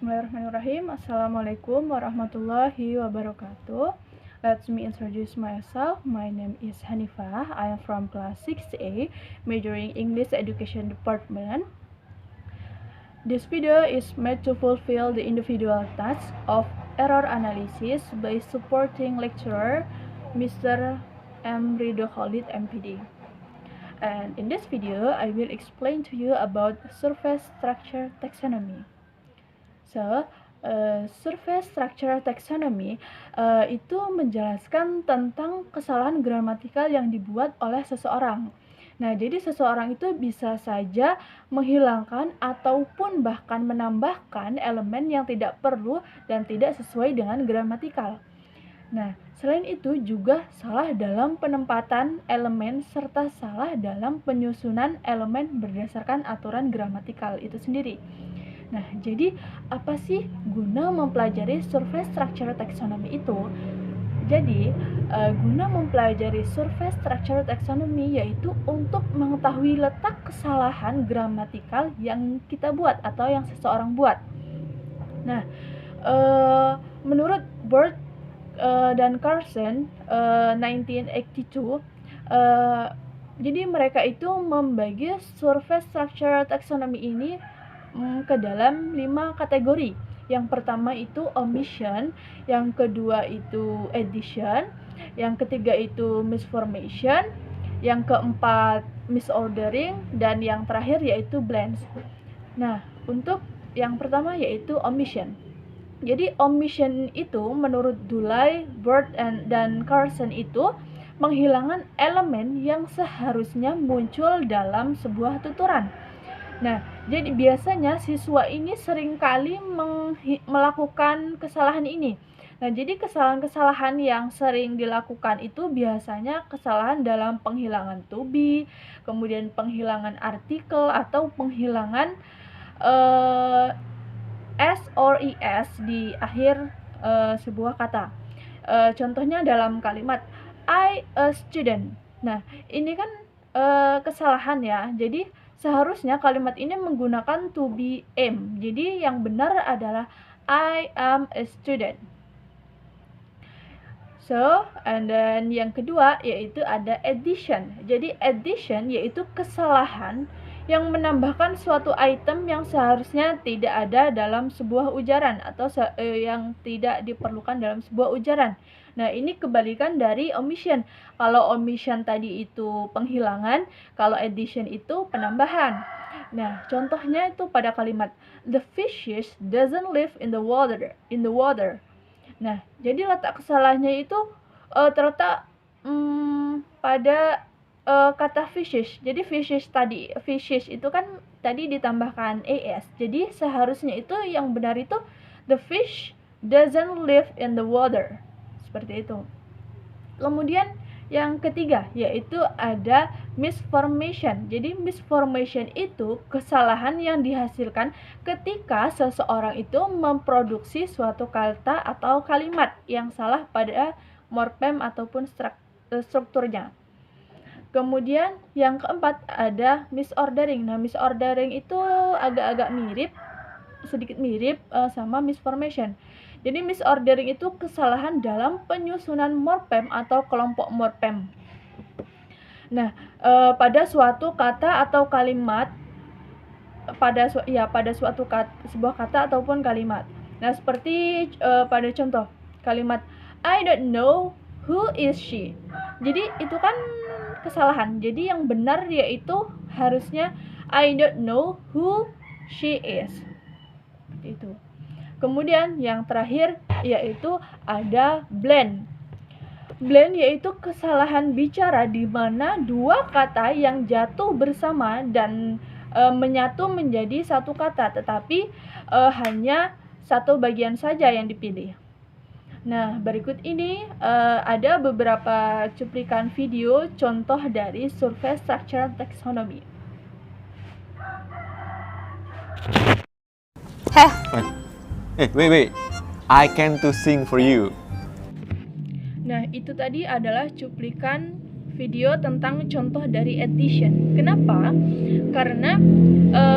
Bismillahirrahmanirrahim. Assalamualaikum warahmatullahi wabarakatuh. Let me introduce myself. My name is Hanifah. I am from class 6A, majoring English Education Department. This video is made to fulfill the individual task of error analysis by supporting lecturer Mr. M. Ridho Khalid MPD. And in this video, I will explain to you about surface structure taxonomy. So, surface structure taxonomy itu menjelaskan tentang kesalahan gramatikal yang dibuat oleh seseorang. Nah, jadi seseorang itu bisa saja menghilangkan ataupun bahkan menambahkan elemen yang tidak perlu dan tidak sesuai dengan gramatikal. Nah, selain itu juga salah dalam penempatan elemen serta salah dalam penyusunan elemen berdasarkan aturan gramatikal itu sendiri. Nah, jadi apa sih guna mempelajari surface structure taxonomy itu? Jadi, guna mempelajari surface structure taxonomy yaitu untuk mengetahui letak kesalahan gramatikal yang kita buat atau yang seseorang buat. Nah, menurut Bird dan Carson 1982, jadi mereka itu membagi surface structure taxonomy ini ke dalam 5 kategori. Yang pertama itu omission, yang kedua itu addition, yang ketiga itu misformation, yang keempat misordering, dan yang terakhir yaitu blends. Nah, untuk yang pertama yaitu omission. Jadi omission itu menurut Dulay, Bird, dan Carson itu menghilangkan elemen yang seharusnya muncul dalam sebuah tuturan. Nah, jadi biasanya siswa ini seringkali melakukan kesalahan ini. Nah, jadi kesalahan-kesalahan yang sering dilakukan itu biasanya kesalahan dalam penghilangan to be, kemudian penghilangan artikel atau penghilangan s or es di akhir sebuah kata. Contohnya dalam kalimat I a student. Nah, ini kan kesalahan ya. Jadi seharusnya kalimat ini menggunakan to be am. Jadi yang benar adalah I am a student. So, and then yang kedua yaitu ada addition. Jadi addition yaitu kesalahan yang menambahkan suatu item yang seharusnya tidak ada dalam sebuah ujaran atau yang tidak diperlukan dalam sebuah ujaran. Nah, ini kebalikan dari omission. Kalau omission tadi itu penghilangan, kalau addition itu penambahan. Nah, contohnya itu pada kalimat the fishes doesn't live in the water. Nah, jadi letak kesalahannya itu terletak pada kata fishes. Jadi fishes itu kan tadi ditambahkan es. Jadi seharusnya itu yang benar itu the fish doesn't live in the water. Seperti itu. Kemudian yang ketiga yaitu ada misformation. Jadi misformation itu kesalahan yang dihasilkan ketika seseorang itu memproduksi suatu kata atau kalimat yang salah pada morfem ataupun strukturnya. Kemudian yang keempat ada misordering. Nah, misordering itu agak-agak sedikit mirip sama misformation. Jadi misordering itu kesalahan dalam penyusunan morfem atau kelompok morfem. Nah, pada suatu kata atau kalimat, pada sebuah kata ataupun kalimat. Nah, seperti pada contoh kalimat I don't know who is she. Jadi itu kan kesalahan. Jadi yang benar yaitu harusnya I don't know who she is. Itu. Kemudian yang terakhir yaitu ada blend. Blend yaitu kesalahan bicara di mana dua kata yang jatuh bersama dan menyatu menjadi satu kata, tetapi hanya satu bagian saja yang dipilih. Nah, berikut ini ada beberapa cuplikan video contoh dari surface structure taxonomy. Wait. I can to sing for you. Nah, itu tadi adalah cuplikan video tentang contoh dari addition. Kenapa? Karena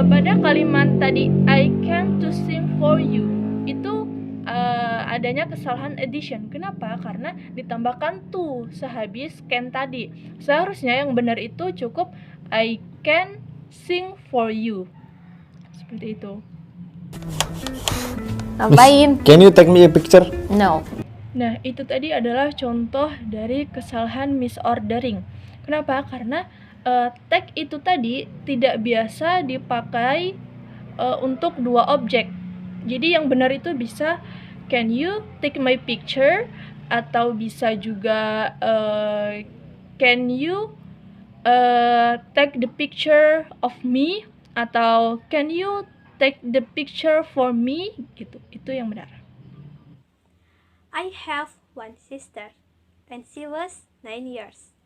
pada kalimat tadi I can to sing for you adanya kesalahan addition. Kenapa? Karena ditambahkan to sehabis can tadi. Seharusnya yang benar itu cukup I can sing for you. Seperti itu. Tambahin. Can you take me a picture? No. Nah, itu tadi adalah contoh dari kesalahan misordering. Kenapa? Karena tag itu tadi tidak biasa dipakai untuk dua objek. Jadi yang benar itu bisa can you take my picture, atau bisa juga can you take the picture of me, atau can you take the picture for me, gitu. Itu yang benar. I have one sister, and she was 9 years.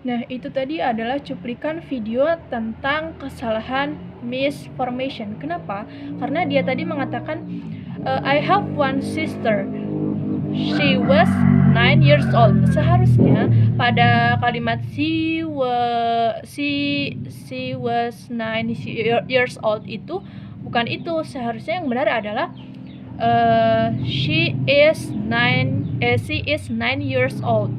Nah, itu tadi adalah cuplikan video tentang kesalahan misformation. Kenapa? Karena dia tadi mengatakan I have one sister. She was 9 years old. Seharusnya pada kalimat she was 9 years old itu bukan itu. Seharusnya yang benar adalah she is 9 years old.